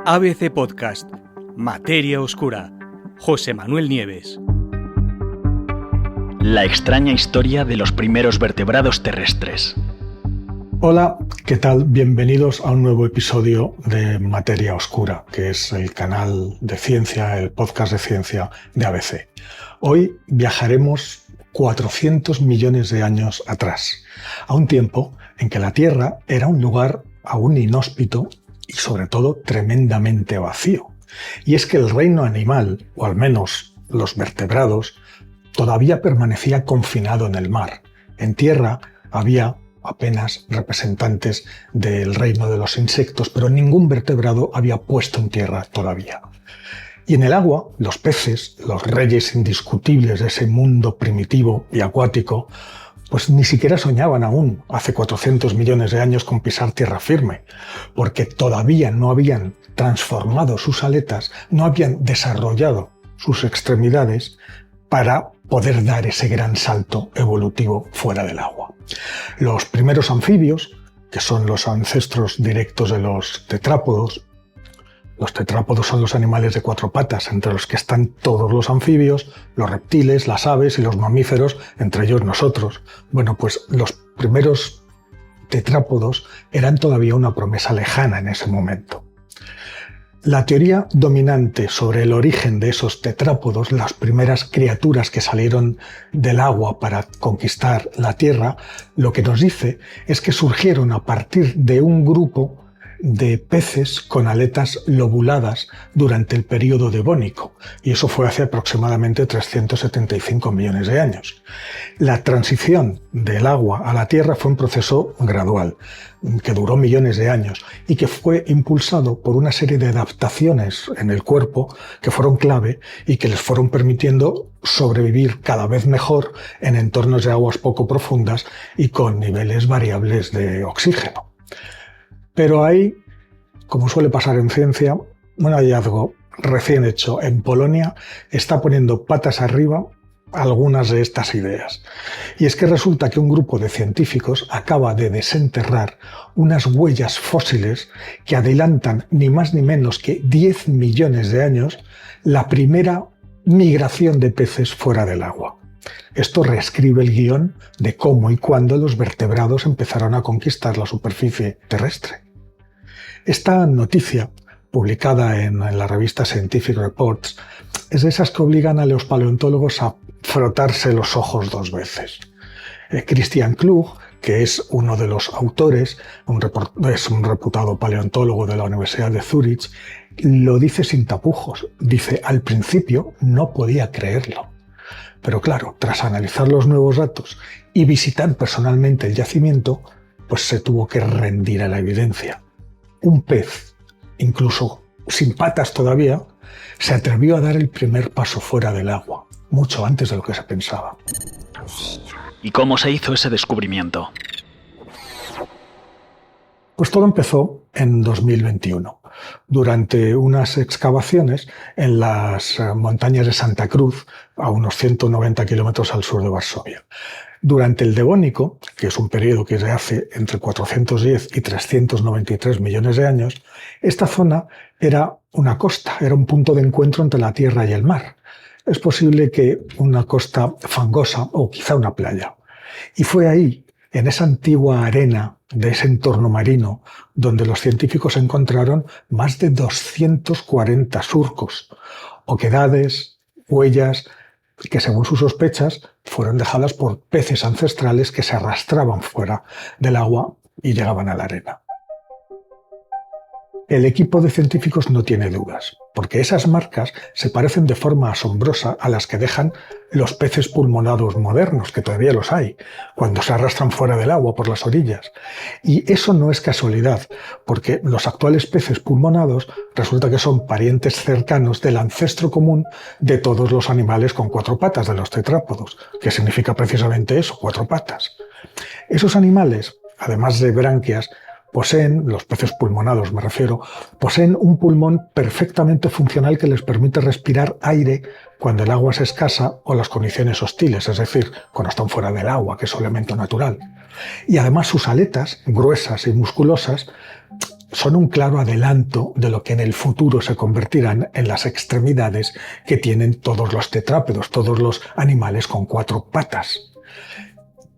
ABC Podcast, Materia Oscura, José Manuel Nieves. La extraña historia de los primeros vertebrados terrestres. Hola, ¿qué tal? Bienvenidos a un nuevo episodio de Materia Oscura, que es el canal de ciencia, el podcast de ciencia de ABC. Hoy viajaremos 400 millones de años atrás, a un tiempo en que la Tierra era un lugar aún inhóspito y sobre todo tremendamente vacío. Y es que el reino animal, o al menos los vertebrados, todavía permanecía confinado en el mar. En tierra había apenas representantes del reino de los insectos, pero ningún vertebrado había puesto en tierra todavía. Y en el agua, los peces, los reyes indiscutibles de ese mundo primitivo y acuático, pues ni siquiera soñaban aún, hace 400 millones de años, con pisar tierra firme, porque todavía no habían transformado sus aletas, no habían desarrollado sus extremidades para poder dar ese gran salto evolutivo fuera del agua. Los primeros anfibios, que son los ancestros directos de los tetrápodos son los animales de cuatro patas, entre los que están todos los anfibios, los reptiles, las aves y los mamíferos, entre ellos nosotros. Bueno, pues los primeros tetrápodos eran todavía una promesa lejana en ese momento. La teoría dominante sobre el origen de esos tetrápodos, las primeras criaturas que salieron del agua para conquistar la Tierra, lo que nos dice es que surgieron a partir de un grupo de peces con aletas lobuladas durante el período devónico, y eso fue hace aproximadamente 375 millones de años. La transición del agua a la Tierra fue un proceso gradual, que duró millones de años y que fue impulsado por una serie de adaptaciones en el cuerpo que fueron clave y que les fueron permitiendo sobrevivir cada vez mejor en entornos de aguas poco profundas y con niveles variables de oxígeno. Pero ahí, como suele pasar en ciencia, un hallazgo recién hecho en Polonia está poniendo patas arriba algunas de estas ideas. Y es que resulta que un grupo de científicos acaba de desenterrar unas huellas fósiles que adelantan ni más ni menos que 10 millones de años la primera migración de peces fuera del agua. Esto reescribe el guión de cómo y cuándo los vertebrados empezaron a conquistar la superficie terrestre. Esta noticia, publicada en la revista Scientific Reports, es de esas que obligan a los paleontólogos a frotarse los ojos dos veces. Christian Klug, que es uno de los autores, es un reputado paleontólogo de la Universidad de Zúrich, lo dice sin tapujos. Dice, al principio no podía creerlo. Pero claro, tras analizar los nuevos datos y visitar personalmente el yacimiento, pues se tuvo que rendir a la evidencia. Un pez, incluso sin patas todavía, se atrevió a dar el primer paso fuera del agua, mucho antes de lo que se pensaba. ¿Y cómo se hizo ese descubrimiento? Pues todo empezó en 2021, durante unas excavaciones en las montañas de Santa Cruz, a unos 190 kilómetros al sur de Varsovia. Durante el Devónico, que es un periodo que se hace entre 410 y 393 millones de años, esta zona era una costa, era un punto de encuentro entre la tierra y el mar. Es posible que una costa fangosa o quizá una playa. Y fue ahí, en esa antigua arena de ese entorno marino, donde los científicos encontraron más de 240 surcos, oquedades, huellas, que según sus sospechas fueron dejadas por peces ancestrales que se arrastraban fuera del agua y llegaban a la arena. El equipo de científicos no tiene dudas, porque esas marcas se parecen de forma asombrosa a las que dejan los peces pulmonados modernos, que todavía los hay, cuando se arrastran fuera del agua por las orillas. Y eso no es casualidad, porque los actuales peces pulmonados resulta que son parientes cercanos del ancestro común de todos los animales con cuatro patas, de los tetrápodos, que significa precisamente eso, cuatro patas. Esos animales, además de branquias, los peces pulmonados me refiero, poseen un pulmón perfectamente funcional que les permite respirar aire cuando el agua es escasa o las condiciones hostiles, es decir, cuando están fuera del agua, que es su elemento natural. Y además sus aletas, gruesas y musculosas, son un claro adelanto de lo que en el futuro se convertirán en las extremidades que tienen todos los tetrápodos, todos los animales con 4 patas.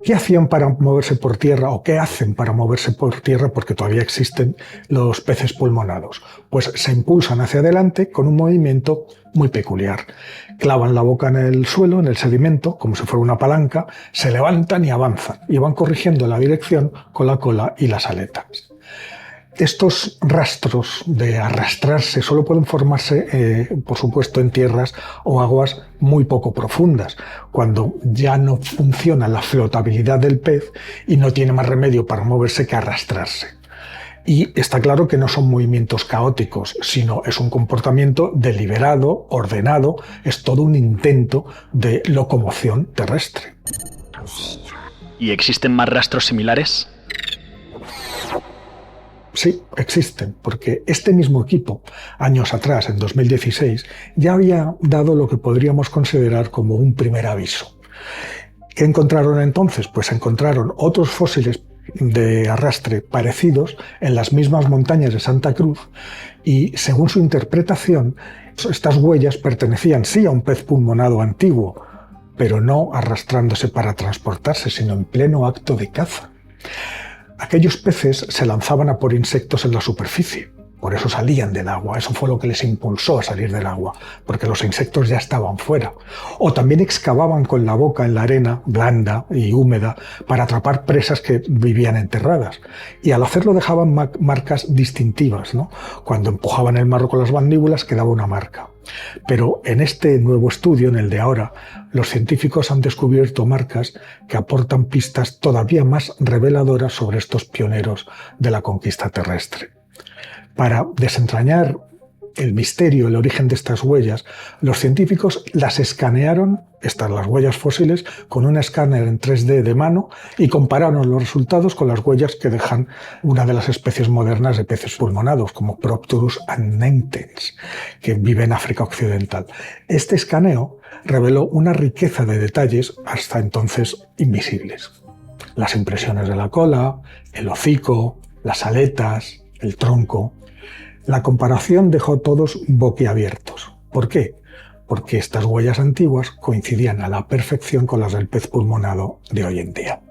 ¿Qué hacían para moverse por tierra o qué hacen para moverse por tierra? Porque todavía existen los peces pulmonados. Pues se impulsan hacia adelante con un movimiento muy peculiar. Clavan la boca en el suelo, en el sedimento, como si fuera una palanca, se levantan y avanzan y van corrigiendo la dirección con la cola y las aletas. Estos rastros de arrastrarse solo pueden formarse, por supuesto, en tierras o aguas muy poco profundas, cuando ya no funciona la flotabilidad del pez y no tiene más remedio para moverse que arrastrarse. Y está claro que no son movimientos caóticos, sino es un comportamiento deliberado, ordenado, es todo un intento de locomoción terrestre. ¿Y existen más rastros similares? Sí, existen, porque este mismo equipo, años atrás, en 2016, ya había dado lo que podríamos considerar como un primer aviso. ¿Qué encontraron entonces? Pues encontraron otros fósiles de arrastre parecidos en las mismas montañas de Santa Cruz y, según su interpretación, estas huellas pertenecían sí a un pez pulmonado antiguo, pero no arrastrándose para transportarse, sino en pleno acto de caza. Aquellos peces se lanzaban a por insectos en la superficie, por eso salían del agua, eso fue lo que les impulsó a salir del agua, porque los insectos ya estaban fuera. O también excavaban con la boca en la arena blanda y húmeda para atrapar presas que vivían enterradas. Y al hacerlo dejaban marcas distintivas, ¿no? Cuando empujaban el marro con las mandíbulas quedaba una marca. Pero en este nuevo estudio, en el de ahora, los científicos han descubierto marcas que aportan pistas todavía más reveladoras sobre estos pioneros de la conquista terrestre. Para desentrañar el misterio, el origen de estas huellas, los científicos las escanearon, las huellas fósiles, con un escáner en 3D de mano y compararon los resultados con las huellas que dejan una de las especies modernas de peces pulmonados, como Propterus annentens, que vive en África Occidental. Este escaneo reveló una riqueza de detalles hasta entonces invisibles. Las impresiones de la cola, el hocico, las aletas, el tronco. La comparación dejó a todos boquiabiertos. ¿Por qué? Porque estas huellas antiguas coincidían a la perfección con las del pez pulmonado de hoy en día.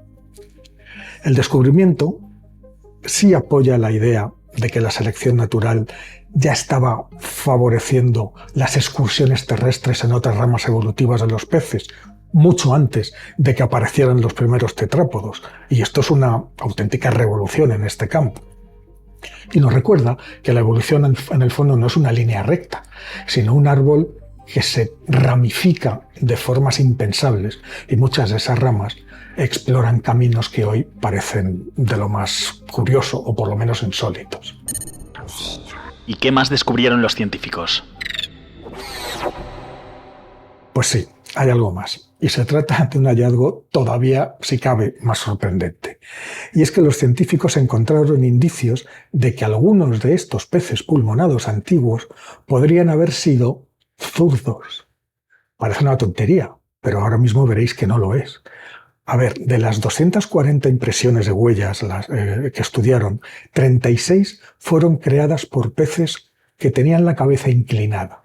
El descubrimiento sí apoya la idea de que la selección natural ya estaba favoreciendo las excursiones terrestres en otras ramas evolutivas de los peces, mucho antes de que aparecieran los primeros tetrápodos, y esto es una auténtica revolución en este campo. Y nos recuerda que la evolución en el fondo no es una línea recta, sino un árbol que se ramifica de formas impensables, y muchas de esas ramas exploran caminos que hoy parecen de lo más curioso o por lo menos insólitos. ¿Y qué más descubrieron los científicos? Pues sí, hay algo más. Y se trata de un hallazgo todavía, si cabe, más sorprendente. Y es que los científicos encontraron indicios de que algunos de estos peces pulmonados antiguos podrían haber sido zurdos. Parece una tontería, pero ahora mismo veréis que no lo es. A ver, de las 240 impresiones de huellas que estudiaron, 36 fueron creadas por peces que tenían la cabeza inclinada.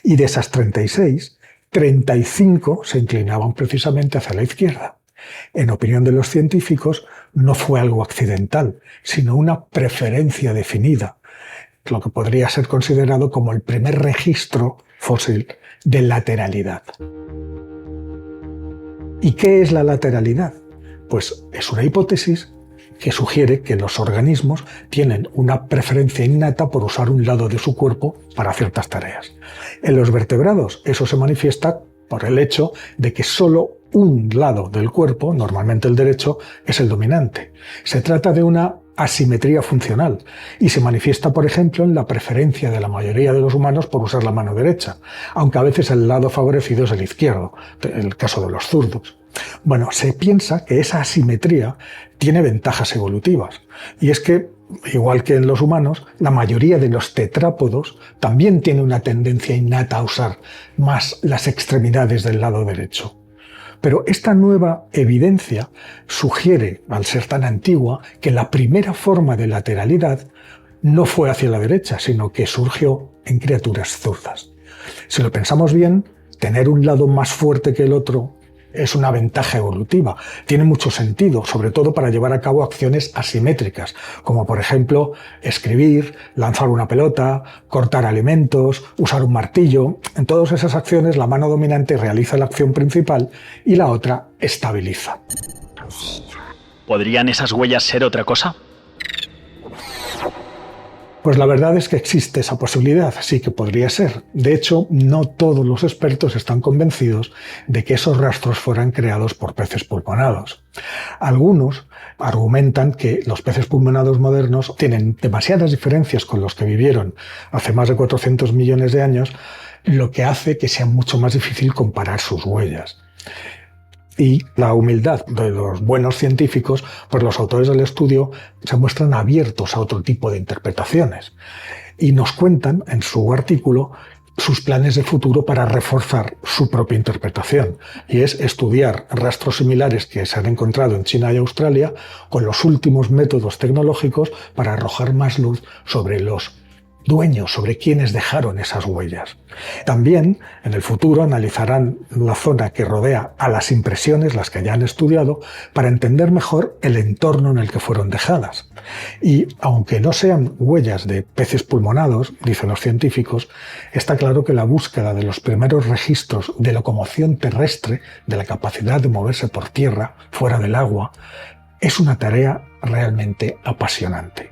Y de esas 36, 35 se inclinaban precisamente hacia la izquierda. En opinión de los científicos, no fue algo accidental, sino una preferencia definida, lo que podría ser considerado como el primer registro fósil de lateralidad. ¿Y qué es la lateralidad? Pues es una hipótesis que sugiere que los organismos tienen una preferencia innata por usar un lado de su cuerpo para ciertas tareas. En los vertebrados eso se manifiesta por el hecho de que solo un lado del cuerpo, normalmente el derecho, es el dominante. Se trata de una asimetría funcional y se manifiesta, por ejemplo, en la preferencia de la mayoría de los humanos por usar la mano derecha, aunque a veces el lado favorecido es el izquierdo, en el caso de los zurdos. Bueno, se piensa que esa asimetría tiene ventajas evolutivas, y es que, igual que en los humanos, la mayoría de los tetrápodos también tiene una tendencia innata a usar más las extremidades del lado derecho. Pero esta nueva evidencia sugiere, al ser tan antigua, que la primera forma de lateralidad no fue hacia la derecha, sino que surgió en criaturas zurdas. Si lo pensamos bien, tener un lado más fuerte que el otro es una ventaja evolutiva. Tiene mucho sentido, sobre todo para llevar a cabo acciones asimétricas, como por ejemplo escribir, lanzar una pelota, cortar alimentos, usar un martillo. En todas esas acciones la mano dominante realiza la acción principal y la otra estabiliza. ¿Podrían esas huellas ser otra cosa? Pues la verdad es que existe esa posibilidad, sí que podría ser. De hecho, no todos los expertos están convencidos de que esos rastros fueran creados por peces pulmonados. Algunos argumentan que los peces pulmonados modernos tienen demasiadas diferencias con los que vivieron hace más de 400 millones de años, lo que hace que sea mucho más difícil comparar sus huellas. Y la humildad de los buenos científicos, pues los autores del estudio se muestran abiertos a otro tipo de interpretaciones y nos cuentan en su artículo sus planes de futuro para reforzar su propia interpretación, y es estudiar rastros similares que se han encontrado en China y Australia con los últimos métodos tecnológicos para arrojar más luz sobre los dueños, sobre quienes dejaron esas huellas. También, en el futuro, analizarán la zona que rodea a las impresiones, las que ya han estudiado, para entender mejor el entorno en el que fueron dejadas. Y, aunque no sean huellas de peces pulmonados, dicen los científicos, está claro que la búsqueda de los primeros registros de locomoción terrestre, de la capacidad de moverse por tierra, fuera del agua, es una tarea realmente apasionante.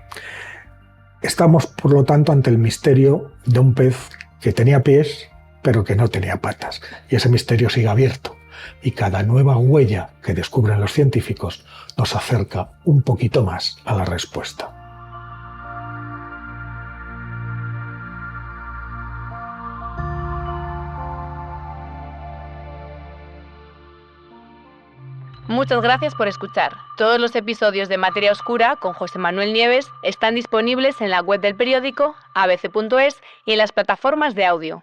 Estamos, por lo tanto, ante el misterio de un pez que tenía pies, pero que no tenía patas. Y ese misterio sigue abierto. Y cada nueva huella que descubren los científicos nos acerca un poquito más a la respuesta. Muchas gracias por escuchar. Todos los episodios de Materia Oscura con José Manuel Nieves están disponibles en la web del periódico, abc.es, y en las plataformas de audio.